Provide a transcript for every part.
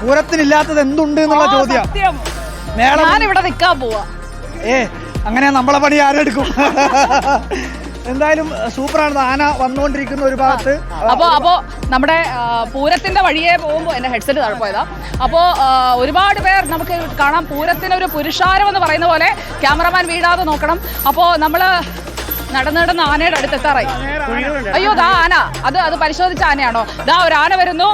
പൂരത്തിനില്ലാത്തത് എന്തുണ്ട് എന്നുള്ള ചോദ്യം. ഞാനിവിടെ നിൽക്കാൻ പോവാ. അങ്ങനെ നമ്മളെ പണി ആരെടുക്കും? എന്തായാലും സൂപ്പറാണ്. ആന വന്നുകൊണ്ടിരിക്കുന്ന ഒരു ഭാഗത്ത്. അപ്പോ നമ്മുടെ പൂരത്തിന്റെ വഴിയെ പോകുമ്പോൾ എന്റെ ഹെഡ്സെറ്റ് താഴെ പോയതാ. അപ്പോൾ ഒരുപാട് പേർ നമുക്ക് കാണാം. പൂരത്തിനൊരു പുരുഷാരം എന്ന് പറയുന്ന പോലെ ക്യാമറമാൻ വീഴാതെ നോക്കണം. അപ്പോൾ നമ്മള് നടന്നിടുന്ന ആനയുടെ അടുത്തെത്താറായി. അയ്യോ ദാ ആന, അത് പരിശോധിച്ച ആനയാണോ? ദാ ഒരു ആന വരുന്നു.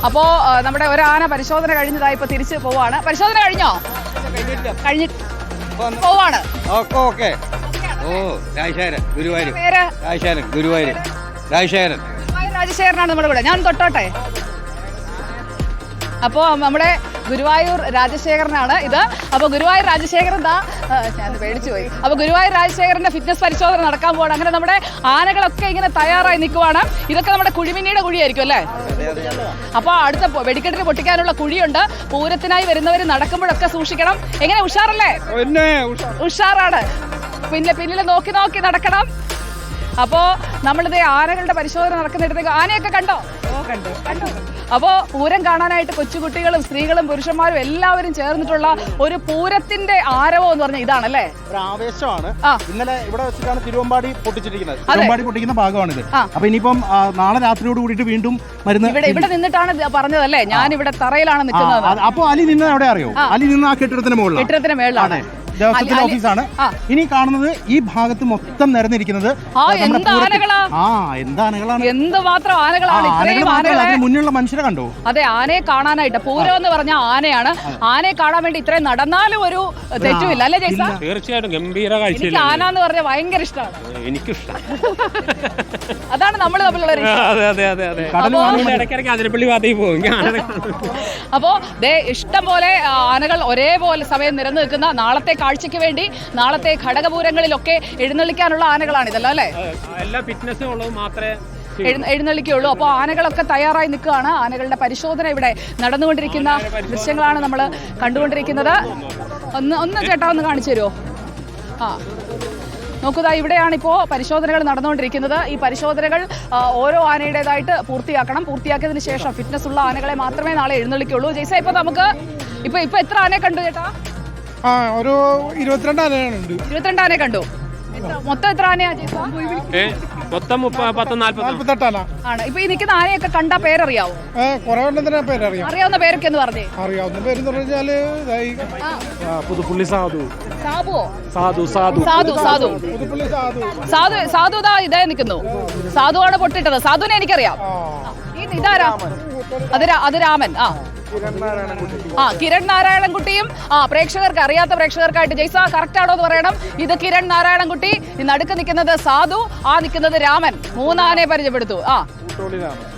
അപ്പോ നമ്മുടെ ഒരു ആന പരിശോധന കഴിഞ്ഞതായി ഇപ്പൊ തിരിച്ച് പോവാണ്. പരിശോധന കഴിഞ്ഞോ? കഴിഞ്ഞിട്ട് പോവാണ്. രാജശേഖരനാണ് നമ്മുടെ കൂടെ. ഞാൻ തൊട്ടോട്ടെ. അപ്പോൾ നമ്മുടെ ഗുരുവായൂർ രാജശേഖരനാണ് ഇത്. അപ്പോൾ ഗുരുവായൂർ രാജശേഖരൻ ഞാൻ പേടിച്ചു പോയി. അപ്പോൾ ഗുരുവായൂർ രാജശേഖരന്റെ ഫിറ്റ്നസ് പരിശോധന നടക്കാൻ പോവാണ്. അങ്ങനെ നമ്മുടെ ആനകളൊക്കെ ഇങ്ങനെ തയ്യാറായി നിൽക്കുവാണ്. ഇതൊക്കെ നമ്മുടെ കുഴിമിന്നിയുടെ കുഴിയായിരിക്കും അല്ലേ? അപ്പോൾ അടുത്ത വെടിക്കെട്ടിന് പൊട്ടിക്കാനുള്ള കുഴിയുണ്ട്. പൂരത്തിനായി വരുന്നവർ നടക്കുമ്പോഴൊക്കെ സൂക്ഷിക്കണം. എങ്ങനെ, ഉഷാറല്ലേ? ഉഷാറാണ്. പിന്നിൽ നോക്കി നോക്കി നടക്കണം. അപ്പോ നമ്മളിത് ആനകളുടെ പരിശോധന നടക്കുന്നിടത്തേക്ക് ആനയൊക്കെ കണ്ടോ? കണ്ടു. അപ്പോ പൂരം കാണാനായിട്ട് കൊച്ചുകുട്ടികളും സ്ത്രീകളും പുരുഷന്മാരും എല്ലാവരും ചേർന്നിട്ടുള്ള ഒരു പൂരത്തിന്റെ ആരവം എന്ന് പറഞ്ഞാൽ ഇതാണല്ലേ? ഒരു ആവേശമാണ്. ഇന്നലെ ഇവിടെ വെച്ചിട്ടാണ് തിരുവമ്പാടി പൊട്ടിച്ചിരിക്കുന്നത്. തിരുവമ്പാടി പൊട്ടിക്കുന്ന ഭാഗമാണിത്. അപ്പൊ ഇനിയിപ്പം നാളെ രാത്രിയോട് കൂടിയിട്ട് വീണ്ടും ഇവിടെ നിന്നിട്ടാണ് പറഞ്ഞതല്ലേ? ഞാൻ ഇവിടെ തറയിലാണ് നിൽക്കുന്നത്. അപ്പൊ അലി നിന്ന് എവിടെ അറിയോ? അലി നിന്ന് ആ കെട്ടിടത്തിന് മുകളിലാണ്. ദേവസ്വത്തിന്റെ ഓഫീസാണ്. ഇനി കാണുന്നത് ഈ ഭാഗത്ത് മൊത്തം നിരന്നിരിക്കുന്നത് മുന്നിലുള്ള മനുഷ്യരെ കണ്ടോ? അതെ, ആനയെ കാണാനായിട്ട്. പൂരം എന്ന് പറഞ്ഞ ആനയാണ്. ആനയെ കാണാൻ വേണ്ടി ഇത്രയും നടന്നാലും ഒരു തെറ്റുമില്ല അല്ലേ ജയ്സ? തീർച്ചയായിട്ടും ഗംഭീര കാഴ്ച. എനിക്ക് ആന എന്ന് പറഞ്ഞാൽ ഭയങ്കര ഇഷ്ടമാണ്. എനിക്കിഷ്ടം. അതാണ് നമ്മൾ തമ്മിലുള്ള അപ്പോ ഇഷ്ടം പോലെ ആനകൾ ഒരേപോലെ സമയം നിരന്നു നിൽക്കുന്ന നാളത്തെ കാഴ്ചയ്ക്ക് വേണ്ടി നാളത്തെ ഘടകപൂരങ്ങളിലൊക്കെ എഴുന്നള്ളിക്കാനുള്ള ആനകളാണ് ഇതല്ലോ അല്ലേ? എല്ലാ ഫിറ്റ്നസും ഉള്ളത് മാത്രമേ എഴുന്നള്ളിക്കുള്ളൂ. അപ്പോൾ ആനകളൊക്കെ തയ്യാറായി നിൽക്കുകയാണ്. ആനകളുടെ പരിശോധന ഇവിടെ നടന്നുകൊണ്ടിരിക്കുന്ന ദൃശ്യങ്ങളാണ് നമ്മൾ കണ്ടുകൊണ്ടിരിക്കുന്നത്. ഒന്ന് ചേട്ടാ ഒന്ന് കാണിച്ചു തരുമോ? നോക്കുക, ഇവിടെയാണ് ഇപ്പോൾ പരിശോധനകൾ നടന്നുകൊണ്ടിരിക്കുന്നത്. ഈ പരിശോധനകൾ ഓരോ ആനയുടേതായിട്ട് പൂർത്തിയാക്കണം. പൂർത്തിയാക്കിയതിന് ശേഷം ഫിറ്റ്നസ് ഉള്ള ആനകളെ മാത്രമേ നാളെ എഴുന്നള്ളിക്കുള്ളൂ. ജയ്സ, ഇപ്പൊ നമുക്ക് ഇപ്പൊ എത്ര ആനയെ കണ്ടു ചേട്ടാ? ഒരു 22 ആനകളുണ്ട്. 22 ആനയെ കണ്ടു. മൊത്തം എത്ര ആനയാ ജയ്സ? മൊത്തം 48 ആന ആണ്. ഇപ്പൊ ഈ നിൽക്കുന്ന ആനയൊക്കെ കണ്ടാ പേരറിയാവോ? അറിയാവുന്ന പേരൊക്കെ എന്ന് പറഞ്ഞേ. അറിയാവുന്ന പേരെന്ന് പറഞ്ഞാല് പുതുപ്പള്ളി സാധു, ഇതേ നിൽക്കുന്നു. സാധുവാണ് പൊട്ടിട്ടത്. സാധുവിനെ എനിക്കറിയാം. ഇതാരാ? അത് രാമൻ. കിരൺ നാരായണൻകുട്ടിയും പ്രേക്ഷകർക്ക്, അറിയാത്ത പ്രേക്ഷകർക്കായിട്ട് ജയ്സ കറക്റ്റ് ആണോ എന്ന് പറയണം. ഇത് കിരൺ നാരായണൻകുട്ടി, നടുക്ക് നിൽക്കുന്നത് സാധു, നിൽക്കുന്നത് രാമൻ. 3 ആനയെ പരിചയപ്പെടുത്തു.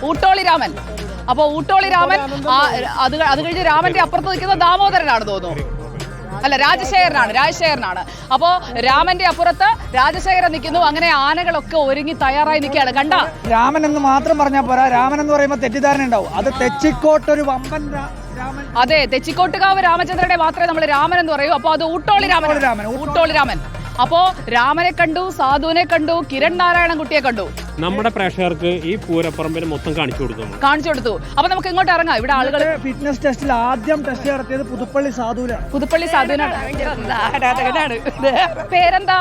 ഊട്ടോളി രാമൻ. അപ്പൊ ഊട്ടോളി രാമൻ, അത് കഴിഞ്ഞ് രാമന്റെ അപ്പുറത്ത് നിൽക്കുന്ന ദാമോദരനാണ് തോന്നുന്നു. അല്ല, രാജശേഖരനാണ്. അപ്പോ രാമന്റെ അപ്പുറത്ത് രാജശേഖരൻ നിൽക്കുന്നു. അങ്ങനെ ആനകളൊക്കെ ഒരുങ്ങി തയ്യാറായി നിൽക്കുകയാണ്. കണ്ട, രാമൻ എന്ന് മാത്രം പറഞ്ഞാൽ പോരാ. രാമൻ എന്ന് പറയുമ്പോൾ തെറ്റിദ്ധാരണ ഉണ്ടാവും. അത് തെച്ചിക്കോട്ടൊരു വമ്പൻ രാമൻ. അതെ, തെച്ചിക്കോട്ടുകാവ് രാമചന്ദ്രനെ മാത്രമേ നമ്മൾ രാമൻ എന്ന് പറയൂ. അപ്പൊ അത് ഊട്ടോളി രാമൻ. അപ്പോ രാമനെ കണ്ടു, സാധുവിനെ കണ്ടു, കിരൺ നാരായണൻകുട്ടിയെ കണ്ടു. നമ്മുടെ പ്രേക്ഷകർക്ക് ഈ പൂരപ്പറമ്പിന് മൊത്തം കാണിച്ചു കൊടുത്തു. അപ്പൊ നമുക്ക് ഇങ്ങോട്ട് ഇറങ്ങാം. ഇവിടെ ആളുകൾ ഫിറ്റ്നസ് ടെസ്റ്റിൽ ആദ്യം ടെസ്റ്റ് നടത്തിയത് പുതുപ്പള്ളി സാധുവിനാണ്. ആരാധകനാണ്. പേരെന്താ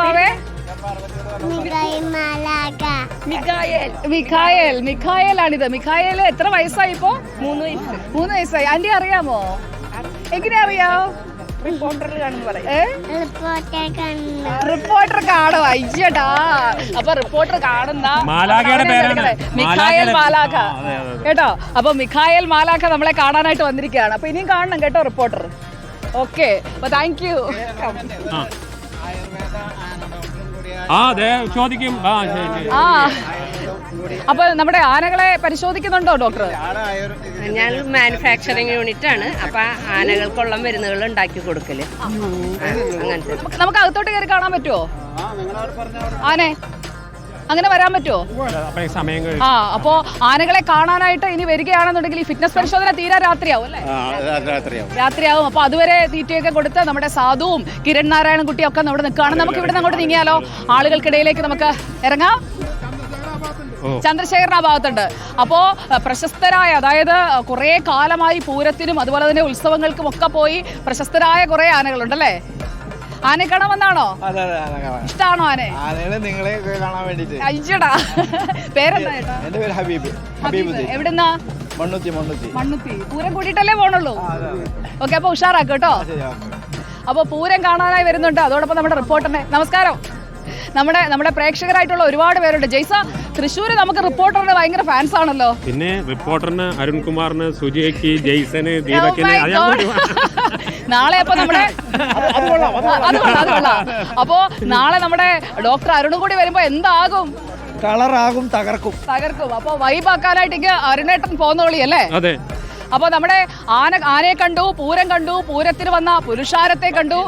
വാവേ? മിഖായേൽ ആണിത്. മിഖായേൽ എത്ര വയസ്സായി ഇപ്പോ? 3 വയസ്സായി. ആന്റി അറിയാമോ? എങ്ങനെ അറിയാം? റിപ്പോർട്ടർ കാണും. അയ്യടാ, അപ്പൊ റിപ്പോർട്ടർ കാണുന്ന മിഖായേൽ മാലാഖ കേട്ടോ. അപ്പൊ മിഖായേൽ മാലാഖ നമ്മളെ കാണാനായിട്ട് വന്നിരിക്കുകയാണ്. അപ്പൊ ഇനിയും കാണണം കേട്ടോ റിപ്പോർട്ടർ. ഓക്കെ, അപ്പൊ താങ്ക് യു. ചോദിക്കും. അപ്പൊ നമ്മുടെ ആനകളെ പരിശോധിക്കുന്നുണ്ടോ ഡോക്ടർ? ഞാൻ മാനുഫാക്ചറിങ് യൂണിറ്റ് ആണ്. അപ്പൊ ആനകൾക്കുള്ള മരുന്നുകൾ ഉണ്ടാക്കി കൊടുക്കല്. അങ്ങനത്തെ നമുക്ക് അകത്തോട്ട് കയറി കാണാൻ പറ്റുമോ ആനെ? അങ്ങനെ വരാൻ പറ്റുമോ? അപ്പോ ആനകളെ കാണാനായിട്ട് ഇനി വരികയാണെന്നുണ്ടെങ്കിൽ ഈ ഫിറ്റ്നസ് പരിശോധന തീരാ രാത്രിയാവും അല്ലേ? രാത്രിയാവും. അപ്പൊ അതുവരെ തീറ്റയൊക്കെ കൊടുത്ത് നമ്മുടെ സാധുവും കിരൺ നാരായണൻകുട്ടിയും ഒക്കെ ഇവിടെ നിൽക്കുകയാണ്. നമുക്ക് ഇവിടെ നിന്ന് അങ്ങോട്ട് നീങ്ങിയാലോ? ആളുകൾക്കിടയിലേക്ക് നമുക്ക് ഇറങ്ങാം. ചന്ദ്രശേഖരൻ ആ ഭാഗത്തുണ്ട്. അപ്പോ പ്രശസ്തരായ, അതായത് കുറെ കാലമായി പൂരത്തിനും അതുപോലെ തന്നെ ഉത്സവങ്ങൾക്കും ഒക്കെ പോയി പ്രശസ്തരായ കുറെ ആനകളുണ്ടല്ലേ? ആനയെ കാണാൻ വന്നാണോ? ഇഷ്ടാണോ ആനെ? നിങ്ങളെ കാണാൻ വേണ്ടിട്ട്. അയ്യടാ, പേരെന്താ ചേട്ടാ? എന്റെ പേര് ഹബീബ്. എവിടുന്നാ? മണ്ണുത്തി. പൂരം കൂടിയിട്ടല്ലേ പോണുള്ളൂ? ഓക്കെ, അപ്പൊ ഉഷാറാക്കും കേട്ടോ. അപ്പൊ പൂരം കാണാനായി വരുന്നുണ്ട്. അതോടൊപ്പം നമ്മുടെ റിപ്പോർട്ടറിനെ നമസ്കാരം. നമ്മുടെ പ്രേക്ഷകരായിട്ടുള്ള ഒരുപാട് പേരുണ്ട്. ജയ്സ, തൃശ്ശൂര് നമുക്ക് റിപ്പോർട്ടറിന് ഭയങ്കര ഫാൻസ് ആണല്ലോ. പിന്നെ റിപ്പോർട്ടറിന് അരുൺകുമാറിന്, സുജയ്ക്ക്, ജയ്സന്, ദീപക്കിന്. നാളെ അപ്പൊ നമ്മുടെ അത് കൊള്ളാം. അപ്പോ നാളെ നമ്മുടെ ഡോക്ടർ അരുണും കൂടി വരുമ്പോ എന്താകും? കളറാകും, തകർക്കും. അപ്പൊ വൈബാക്കാനായിട്ട് അരുണേട്ടൻ പോന്നോളി അല്ലേ? അതെ. അപ്പൊ നമ്മുടെ ആനയെ കണ്ടു, പൂരം കണ്ടു, പൂരത്തിന് വന്ന പുരുഷാരത്തെ കണ്ടു.